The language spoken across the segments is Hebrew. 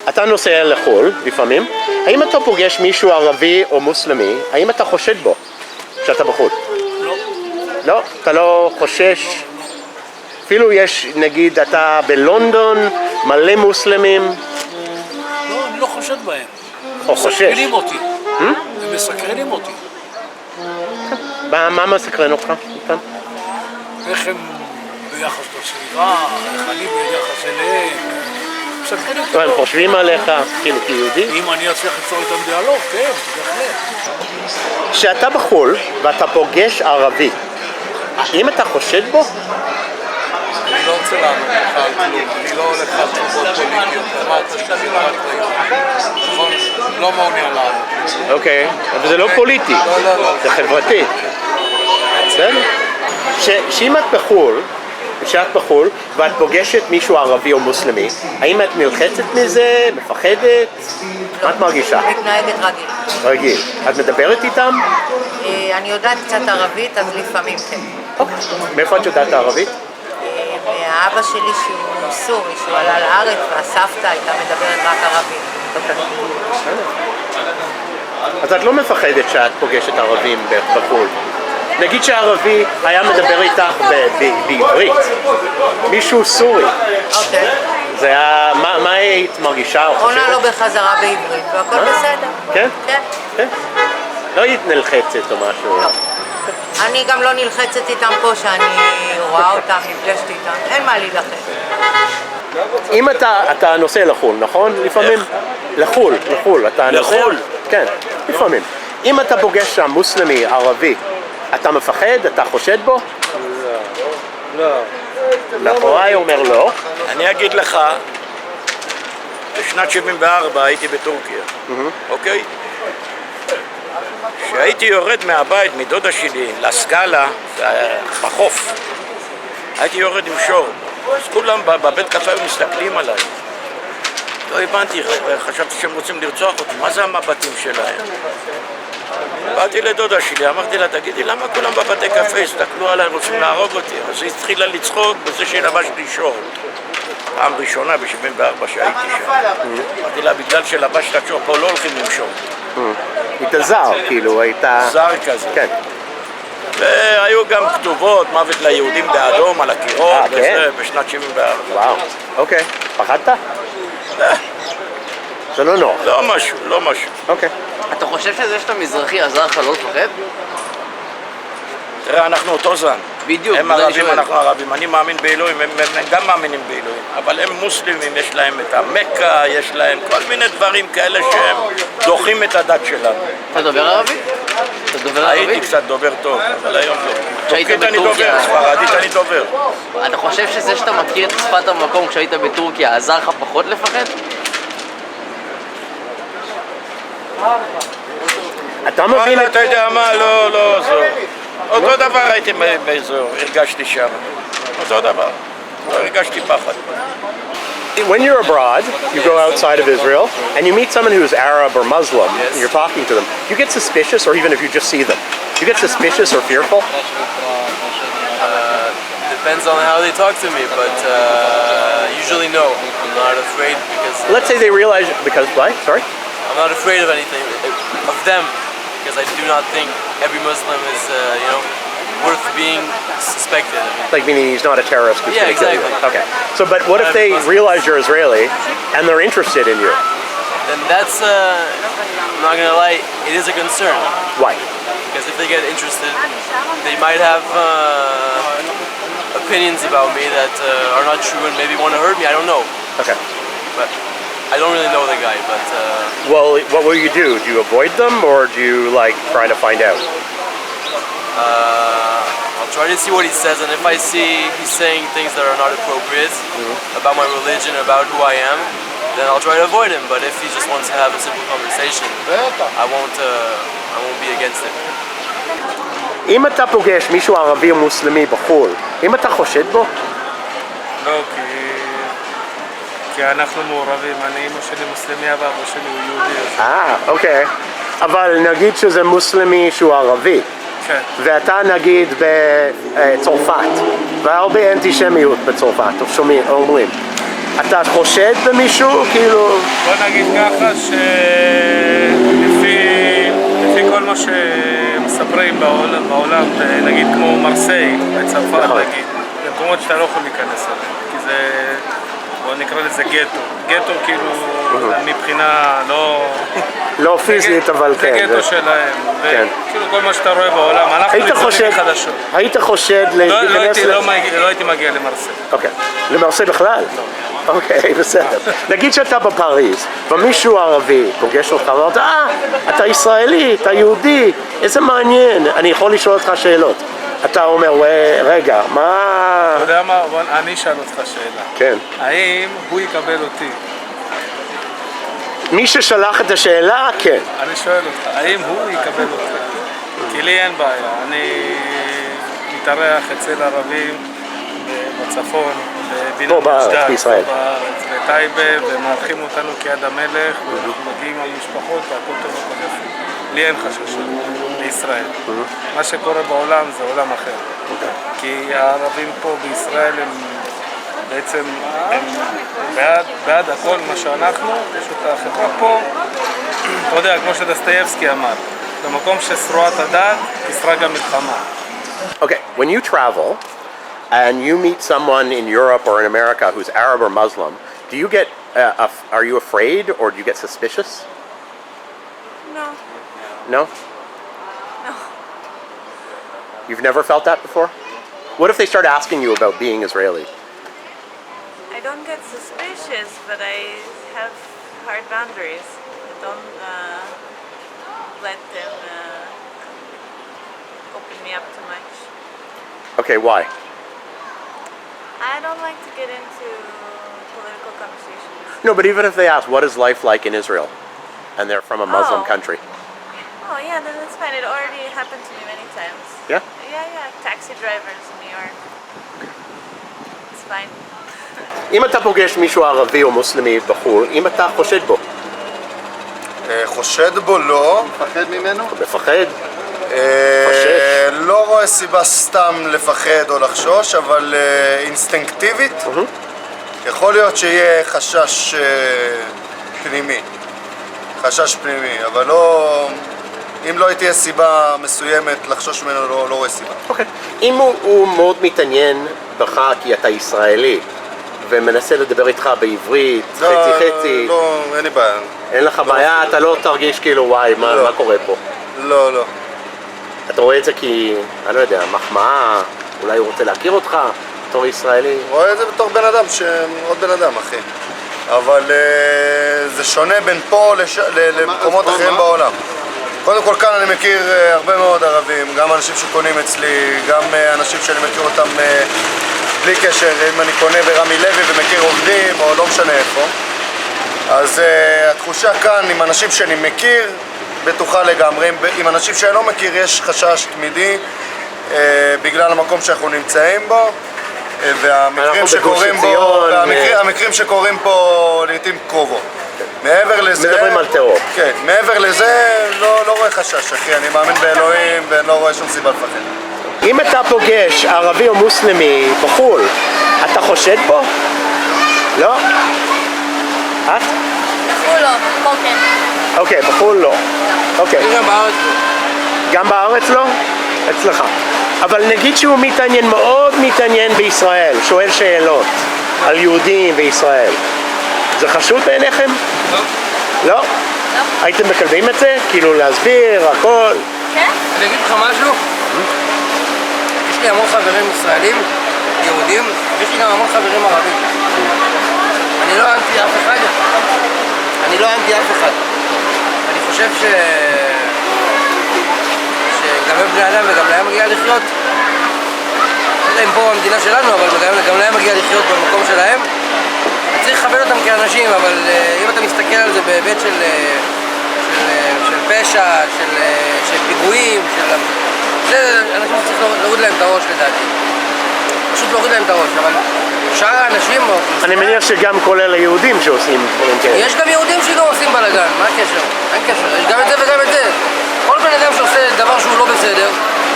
אתה נוסע לחו"ל לפעמים, האם אתה פוגש מישהו ערבי או מוסלמי, האם אתה חושד בו כשאתה בחו"ל? לא. לא? אתה לא חושש? אפילו יש, נגיד, אתה בלונדון, מלא מוסלמים? לא, אני לא חושד בהם. או חושש? מסקרנים אותי. הם מסקרנים אותי. מה מסקרן אותך? איך הם ביחס לסביבה, איך אני ביחס אליהם. מסקרנים אותי. הם חושבים עליך, כאילו, כיהודי? אם אני אצליח ליצור איתם דיאלוג, כן, בהחלט. כשאתה בחו"ל ואתה פוגש ערבי, האם אתה חושד בו? אני לא רוצה לענות לך על כלום, אני לא הולך על תשובות פוליטיות, אמרת שאני לא רק ליום, נכון? לא מעוניין לענות. אוקיי, אבל זה לא פוליטי, זה חברתי. בסדר? שאם את בחו"ל, כשאת בחו"ל ואת פוגשת מישהו ערבי או מוסלמי, האם את נלחצת מזה, מפחדת? מה את מרגישה? מתנהגת רגיל. רגיל. את מדברת איתם? אני יודעת קצת ערבית, אז לפעמים כן. אוקיי. מאיפה את יודעת ערבית? האבא שלי שהוא סורי, שהוא עלה לארץ, והסבתא הייתה מדברת רק ערבית. אז את לא מפחדת שאת פוגשת ערבים בחו"ל. נגיד שהערבי היה מדבר איתך בעברית, מישהו סורי. אוקיי. זה היה, מה היית מרגישה או חושבת? עונה לו בחזרה בעברית, והכל בסדר. כן? כן. כן? לא היית נלחצת או משהו? לא. אני גם לא נלחצת איתם פה, שאני רואה אותם, נפגשת איתם. אין מה להילחץ. אם אתה נוסע לחו"ל, נכון? לפעמים? לחו"ל, אתה נוסע? לחו"ל? כן, לפעמים. אם אתה פוגש שם מוסלמי, ערבי, אתה מפחד? אתה חושד בו? לא. לכאורה אומר לא. אני אגיד לך, בשנת 74 הייתי בטורקיה, אוקיי? כשהייתי יורד מהבית, מדודה שלי, לסקאלה, בחוף, הייתי יורד עם שור, אז כולם בבית קפה מסתכלים עליי. לא הבנתי, חשבתי שהם רוצים לרצוח אותי, מה זה המבטים שלהם? באתי לדודה שלי, אמרתי לה, תגידי, למה כולם בבתי קפה הסתכלו עליי, רוצים להרוג אותי? אז היא התחילה לצחוק בזה שלבש לי שור. פעם ראשונה ב-74 שהייתי שם. אמרתי לה, בגלל שלבשת שור, פה לא הולכים עם שור. היית זר, כאילו, היית... זר כזה. כן. והיו גם כתובות, מוות ליהודים באדום, על הקירות, כן? וזה, בשנת 74. וואו, אוקיי. פחדת? זה לא נוח. לא משהו, לא משהו. אוקיי. אתה חושב שזה שאתה מזרחי עזר לך לא לפחד? תראה, אנחנו אותו זן. בדיוק, הם ערבים, אנחנו ערבים. אני מאמין באלוהים, הם גם מאמינים באלוהים. אבל הם מוסלמים, יש להם את המכה, יש להם כל מיני דברים כאלה שהם דוחים את הדת שלנו. אתה דובר ערבית? אתה דובר ערבית? הייתי קצת דובר טוב, אבל היום לא. כשהיית טורקית אני בטורקיה. דובר, ספרדית אני דובר. אתה חושב שזה שאתה מכיר את שפת המקום כשהיית בטורקיה עזר לך פחות לפחד? אתה מבין אבל את... אתה יודע מה, לא, זו. אותו דבר הייתי באזור, הרגשתי שם. אותו דבר, לא הרגשתי פחד. When you're abroad, you go outside of Israel, and you meet someone who's Arab or Muslim, and you're talking to them, you get suspicious, or even if you just see them, you get suspicious or fearful? Depends on how they talk to me, but usually no. I'm not afraid because... Let's say they realize... Because what? Sorry? I'm not afraid of anything, of them, because I do not think every Muslim is, worth being suspected. Like meaning he's not a terrorist who's Yeah, going to kill you. exactly. Okay. So, but what if they realize you're Israeli and they're interested in you? Then that's, I'm not gonna lie, it is a concern. Why? Because if they get interested, they might have opinions about me that are not true and maybe want to hurt me. I don't know. Okay. But I don't really know the guy, but... Well, what will you do? Do you avoid them or do you like try to find out? I'll try to see what he says, and if I see he's saying things that are not appropriate about my religion, about who I am, then I'll try to avoid him. But if he just wants to have a simple conversation, I won't be against it. אם אתה פוגש מישהו ערבי או מוסלמי בחו"ל, אם אתה חושד בו? לא, כי אנחנו מעורבים, אני אמא שלי מוסלמי, אבל אבא שלי הוא יהודי. אוקיי. אבל נגיד שזה מוסלמי שהוא ערבי. כן. ואתה נגיד בצרפת, והרבה אנטישמיות בצרפת, אומרים. אתה חושד במישהו? כאילו... בוא נגיד ככה לפי כל מה שמספרים בעולם, נגיד כמו מרסיי, בצרפת נגיד, זה מקומות שאתה לא יכול להיכנס אליהם, כי זה, בוא נקרא לזה גטו. גטו כאילו מבחינה לא פיזית, אבל כן. זה גטו שלהם, וכאילו כל מה שאתה רואה בעולם, אנחנו ניצולים מחדשות. היית חושד להיכנס... לא הייתי מגיע למרסיי. אוקיי. למרסיי בכלל? אוקיי, בסדר. נגיד שאתה בפריז, ומישהו ערבי פוגש אותך ואומר, אתה ישראלי, אתה יהודי, איזה מעניין. אני יכול לשאול אותך שאלות. אתה אומר, רגע, מה... אתה יודע מה? אני אשאל אותך שאלה. כן. האם הוא יקבל אותי? מי ששלח את השאלה, כן. אני שואל אותך, האם הוא יקבל אותי? כי לי אין בעיה. אני מתארח אצל ערבים בצפון, פה בארץ, בישראל. בטייבה, ומארחים אותנו כיד המלך, ואנחנו מגיעים עם המשפחות, והכל טוב וכל יפה. לי אין חששות בישראל. מה שקורה בעולם זה עולם אחר. כי הערבים פה בישראל הם בעצם בעד הכל מה שאנחנו, פשוט החברה פה, אתה יודע, כמו שדסטייבסקי אמר, במקום ששרועת הדת, תשרה גם מלחמה. Okay, when you travel and you meet someone in Europe or in America who's Arab or Muslim, do you get, are you afraid or do you get suspicious? No. No? No. You've never felt that before? What if they start asking you about being Israeli? I don't get suspicious, but I have hard boundaries. I don't let them open me up too much. Okay, why? I don't like to get into political conversations. No, but even if they ask, what is life like in Israel? And they're from a Muslim country. Oh yeah, then that's fine. It already happened to me many times. Yeah? Yeah, taxi drivers in New York. It's fine. אם אתה פוגש מישהו ערבי או מוסלמי בחו"ל, אם אתה חושד בו? חושד בו לא. מפחד ממנו? מפחד? לא רואה סיבה סתם לפחד או לחשוש, אבל אינסטינקטיבית יכול להיות שיהיה חשש פנימי. חשש פנימי, אבל לא... אם לא תהיה סיבה מסוימת לחשוש ממנו, לא רואה סיבה. אוקיי. אם הוא מאוד מתעניין בך כי אתה ישראלי ומנסה לדבר איתך בעברית, חצי-חצי... לא, אין לי בעיה. אין לך בעיה? אתה לא תרגיש כאילו וואי, מה קורה פה? לא, לא. אתה רואה את זה כי, אני לא יודע, מחמאה, אולי הוא רוצה להכיר אותך בתור ישראלי? רואה את זה בתור בן אדם, עוד בן אדם, אחי. אבל זה שונה בין פה למקומות אחרים בעולם. קודם כל כאן אני מכיר הרבה מאוד ערבים, גם אנשים שקונים אצלי, גם אנשים שאני מכיר אותם בלי קשר, אם אני קונה ברמי לוי ומכיר עובדים או לא משנה איפה. אז התחושה כאן עם אנשים שאני מכיר בטוחה לגמרי, עם אנשים שאני לא מכיר יש חשש תמידי בגלל המקום שאנחנו נמצאים בו והמקרים שקורים בו, המקרים שקורים פה לעתים קרובות. מעבר לזה... מדברים על טרור. כן, מעבר לזה לא רואה חשש, אחי, אני מאמין באלוהים ואני לא רואה שום סיבה לפחד. אם אתה פוגש ערבי או מוסלמי בחו"ל, אתה חושד בו? לא? את? בחו"ל לא, פה כן. אוקיי, בחו"ל לא. אוקיי. גם בארץ לא. גם בארץ לא? אצלך. אבל נגיד שהוא מאוד מתעניין בישראל, שואל שאלות על יהודים בישראל. זה חשוד בעיניכם? לא. לא? לא. הייתם מקלבים את זה? כאילו להסביר, הכל? כן? אני אגיד לך משהו? יש לי המון חברים ישראלים, יהודים, ויש לי גם המון חברים ערבים. אני לא אנטי אף אחד. אני לא אנטי אף אחד. אני חושב שגם הם בני אדם וגם להם מגיע לחיות. לא יודע אם פה במדינה שלנו, אבל גם להם מגיע לחיות במקום שלהם. צריך לכבד אותם כאנשים, אבל אם אתה מסתכל על זה בהיבט של פשע, של פיגועים, זה אנשים שצריך להוריד להם את הראש לדעתי. פשוט להוריד להם את הראש, אבל שאר האנשים... אני מניח שגם כולל היהודים שעושים דברים כאלה. יש גם יהודים שגם עושים בלאגן, מה הקשר? אין קשר, יש גם את זה וגם את זה. כל בן אדם שעושה דבר שהוא לא בסדר...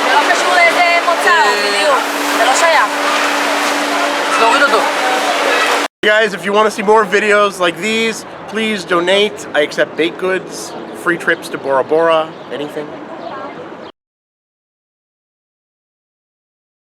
זה לא קשור לאיזה מוצא, בדיוק. זה לא שייך. צריך להוריד אותו. Guys, if you want to see more videos like these, please donate. I accept baked goods, free trips to Bora Bora, anything.